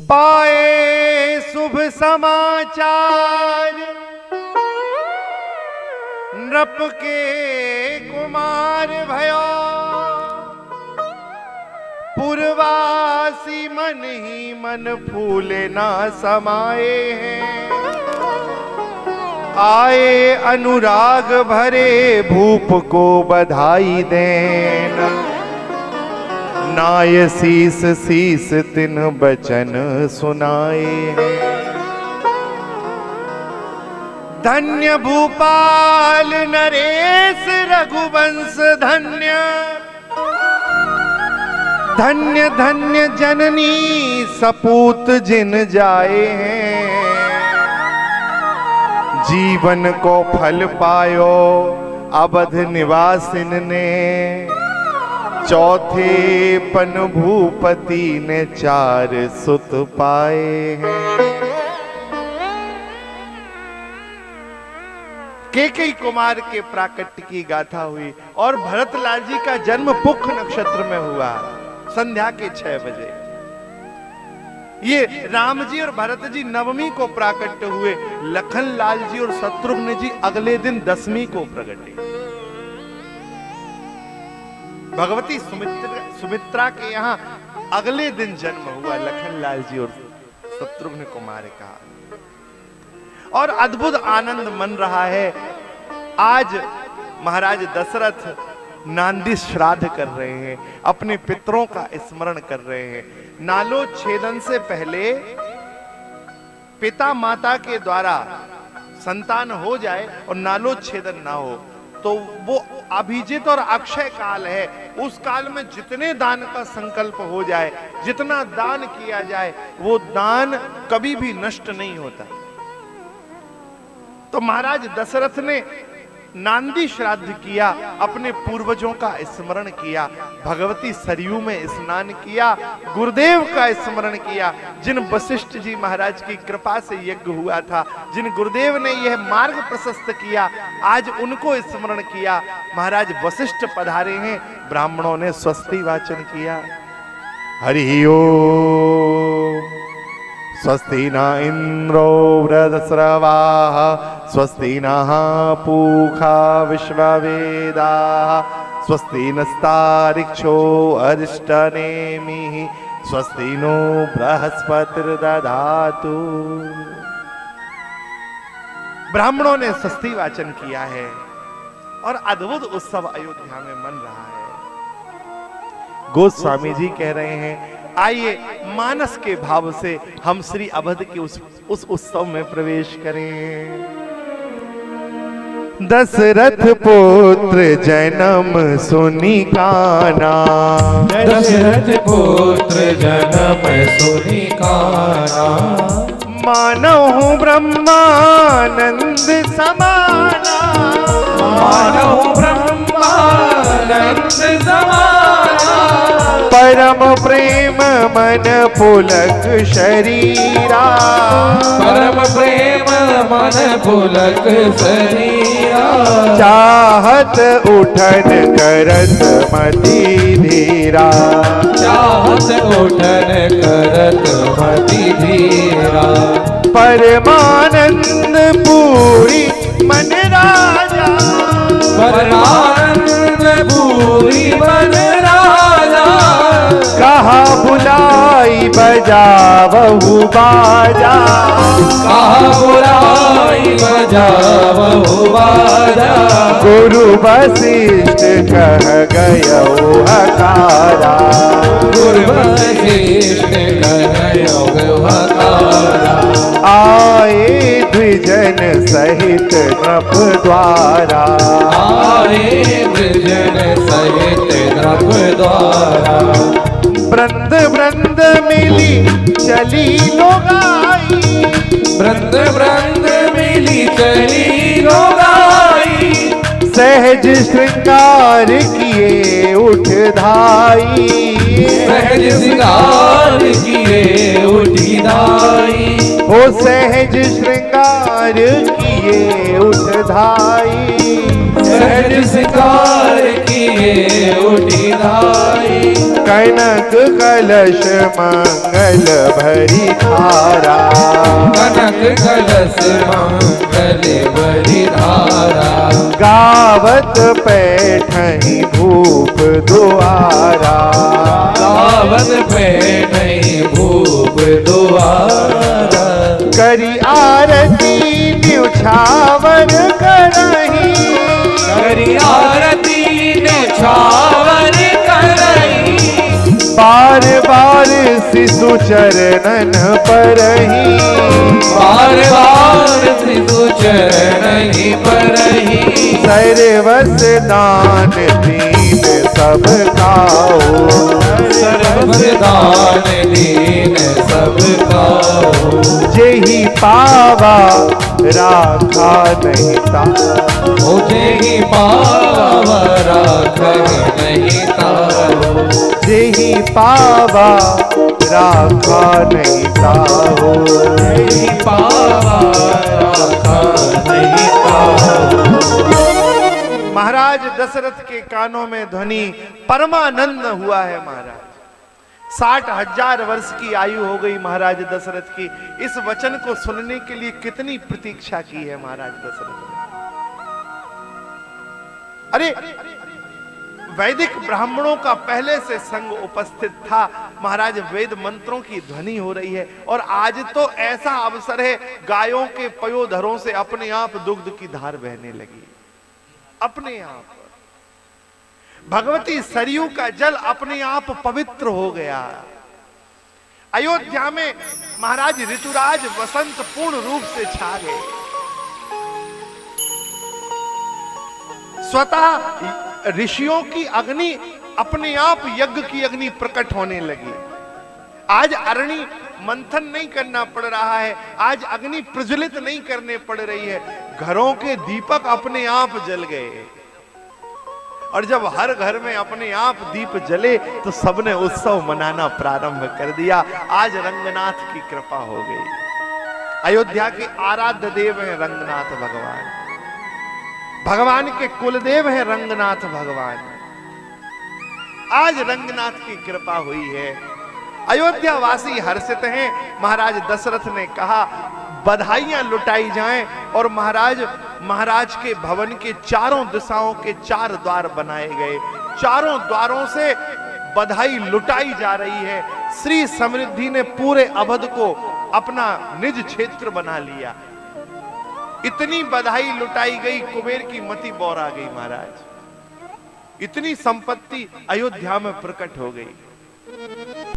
पाए शुभ समाचार, नृप के कुमार भयो, पूर्वासी मन ही मन फूले ना समाये हैं। आए अनुराग भरे भूप को बधाई देना, नाय शीस शीस तिन बचन सुनाए हैं। धन्य भूपाल नरेश रघुवंश धन्य, धन्य धन्य जननी सपूत जिन जाए हैं। जीवन को फल पायो अवध निवासिन ने, चौथे पन भूपति ने 4 सुत पाए हैं। केकई कुमार के प्राकट्य की गाथा हुई और भरतलाल जी का जन्म पुख नक्षत्र में हुआ संध्या के 6 बजे। ये राम जी और भरत जी नवमी को प्राकट्य हुए, लखन लाल जी और शत्रुघ्न जी अगले दिन 10वीं को प्रगटे। भगवती सुमित्रा के यहाँ अगले दिन जन्म हुआ लखन लाल जी और शत्रुघ्न कुमार का। और अद्भुत आनंद मन रहा है। आज महाराज दशरथ नांदी श्राद्ध कर रहे हैं, अपने पितरों का स्मरण कर रहे हैं। नालो छेदन से पहले पिता माता के द्वारा संतान हो जाए और नालो छेदन ना हो तो वो अभिजित और अक्षय काल है। उस काल में जितने दान का संकल्प हो जाए, जितना दान किया जाए, वो दान कभी भी नष्ट नहीं होता। तो महाराज दशरथ ने नांदी श्राद्ध किया, अपने पूर्वजों का स्मरण किया, भगवती सरयू में स्नान किया, गुरुदेव का स्मरण किया, जिन वशिष्ठ जी महाराज की कृपा से यज्ञ हुआ था, जिन गुरुदेव ने यह मार्ग प्रशस्त किया, आज उनको स्मरण किया। महाराज वशिष्ठ पधारे हैं, ब्राह्मणों ने स्वस्ति वाचन किया। हरि ओम। स्वस्ति न इंद्रो वृधस्रवाः, स्वस्ति नः पूषा विश्ववेदाः, स्वस्ति नस्तार्क्ष्यो अरिष्टनेमिः, स्वस्ति नो बृहस्पतिर्दधातु। ब्राह्मणों ने स्वस्ति वाचन किया है और अद्भुत उत्सव अयोध्या में मन रहा है। गोस्वामी जी कह रहे हैं, आइए मानस के भाव से हम श्री अवध के उस उत्सव में प्रवेश करें। दशरथ पुत्र जन्म सुनि काना, दशरथ पुत्र जन्म सुनि काना, मानहु ब्रह्मानंद समाना, मानहु ब्रह्मानंद समाना, परम प्रेम मन पुलक शरीरा, परम प्रेम मन पुलक शरीरा, चाहत उठन करत मति धीरा, चाहत उठन करत मति धीरा, परमानंद पूरी मन राजा, परमानंद पूरी मन राजा, कहा बुलाई बजावहु बाजा, कहा बुलाई बजावहु बाजा, गुरु वशिष्ठ कह गयो हकारा, गुरु वशिष्ठ कह गयो हकारा, आए द्विजन सहित नृप द्वारा, आए द्विजन सहित नृप द्वारा, वृंद वृंद मिली चली लोगाई, वृंद वृंद मिली चली लोगाई, सहज श्रृंगार किए उठ धाई, सहज श्रृंगार किए उठी धाई, ओ सहज श्रृंगार किए उठ धाई, सहज श्रृंगार किए उठी धाई, कनक कलश मंगल भरी धारा, कनक कलश मंगल भरी धारा, गावत पैठनी भूप दुआरा, गावत पे नहीं भूप दुआरा, करी आरती न्यौछावर करही, करी आरती न्यौछावर करही, बार बार शिशु चरणन परही, बार बार सिधु चरण परही, सर्वस दान दीन सब खाओ, सर्वस दान दीन सब खाओ, जेहि पावा राखा नहीं ताओ, मुझे ही पावा राखन नहीं ताओ, जेहि पावा राखा नहीं ताओ, ही पावा राखन नहीं ताओ। महाराज दशरथ के कानों में ध्वनि परमानंद हुआ है। महाराज 60,000 वर्ष की आयु हो गई महाराज दशरथ की। इस वचन को सुनने के लिए कितनी प्रतीक्षा की है महाराज दशरथ ने। अरे वैदिक ब्राह्मणों का पहले से संग उपस्थित था। महाराज वेद मंत्रों की ध्वनि हो रही है और आज तो ऐसा अवसर है, गायों के पयोधरों से अपने आप दुग्ध की धार बहने लगी। अपने आप भगवती सरयू का जल अपने आप पवित्र हो गया। अयोध्या में महाराज ऋतुराज वसंत पूर्ण रूप से छा गए। स्वतः ऋषियों की अग्नि अपने आप यज्ञ की अग्नि प्रकट होने लगी। आज अरणि मंथन नहीं करना पड़ रहा है, आज अग्नि प्रज्वलित नहीं करने पड़ रही है, घरों के दीपक अपने आप जल गए। और जब हर घर में अपने आप दीप जले तो सबने उत्सव मनाना प्रारंभ कर दिया। आज रंगनाथ की कृपा हो गई। अयोध्या के आराध्य देव हैं रंगनाथ भगवान, भगवान के कुलदेव हैं रंगनाथ भगवान। आज रंगनाथ की कृपा हुई है, अयोध्या वासी हर्षित हैं। महाराज दशरथ ने कहा बधाइयां लुटाई जाएं और महाराज के भवन के चारों दिशाओं के 4 द्वार बनाए गए। चारों द्वारों से बधाई लुटाई जा रही है। श्री समृद्धि ने पूरे अवध को अपना निज क्षेत्र बना लिया। इतनी बधाई लुटाई गई, कुबेर की मति बौरा गई महाराज। इतनी संपत्ति अयोध्या में प्रकट हो गई।